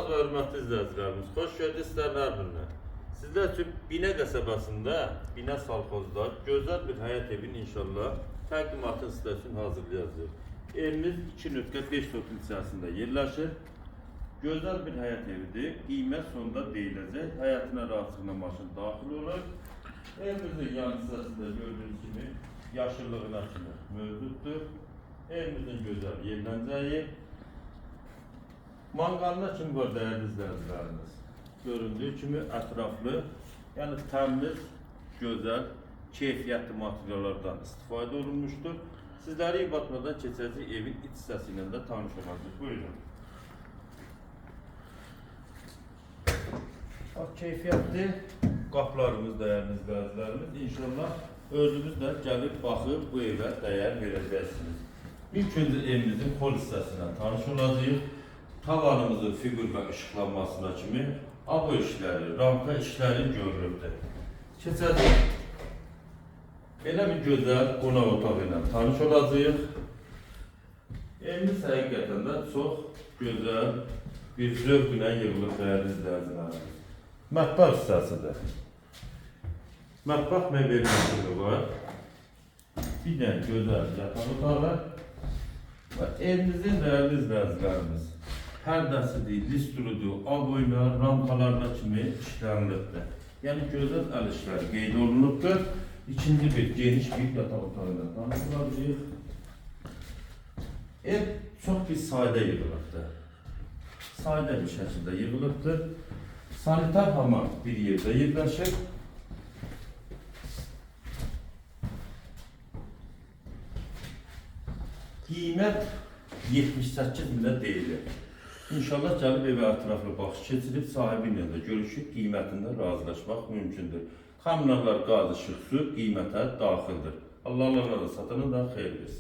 Əziz və hörmətli izləyicilərimiz, xoş gördük sizlərlə birlə. Sizlər üçün Binə qəsəbəsində, Binə salxozda gözəl bir həyat evini inşallah təqdimatını sizlər üçün hazırlayacağıq. Evimiz 2.5 sotun içərisində yerləşir. Gözəl bir həyat evidir. Qiymət sonunda deyiləcək. Həyatına rahatlıqla maşın daxil olur. Evimizin yan hissəsində gördüyünüz kimi yaşıllığın açılır mövcuddur. Evimizin gözəl yerlənəcəyi. Manqalına kimi var değerli izləyicilərimiz. Göründüyü kimi ətraflı, yəni təmiz, gözəl, keyfiyyətli materiallardan istifadə olunmuşdur. Sizləri batmadan keçəcək evin iç hissəsiyle də tanış olacaq. Buyurun. Keyfiyyətli qapılarımız değerli izləyicilərimiz. İnşallah özünüz də gəlib baxıb bu evə dəyər verəcəksiniz. İlk öncə evimizin hol hissəsindən tanış olacağıq. Tavanımızın figur və ışıqlanmasına kimi abo işləri, ramka işləri görülübdür. Keçəcək. Belə bir gözəl qonaq otağı ilə tanış olacağıq. Evimiz həqiqətən də çox gözəl bir zövq ilə yığılıb dəyərli izləyicilərimiz. Mətbəx hissəsidir. Mətbəx mebelləri var. Bir dənə gözəl yataq otağı və evimizin dəyərli izləyicilərimiz pərdəsidir, listrudur, aboyla, ramkalarla kimi işlənilibdir. Yəni gözəl əl işləri qeyd olunubdur. İkinci bir geniş bir yataq otağı ilə tanış olacağıq. Ev çox bir sadə yığılıbdır. Sadə bir şəkildə yığılıbdır. Sanitar hamam bir yerdə yerləşir. Qiymət 78 minə deyilir. İnşallah gəlib evə ətraflı baxış keçirib sahibi ilə də görüşüb qiymətində razılaşmaq mümkündür. Xamlarlar, qaz, işıq, su qiymətə daxildir. Allah da satana da xeyir versin.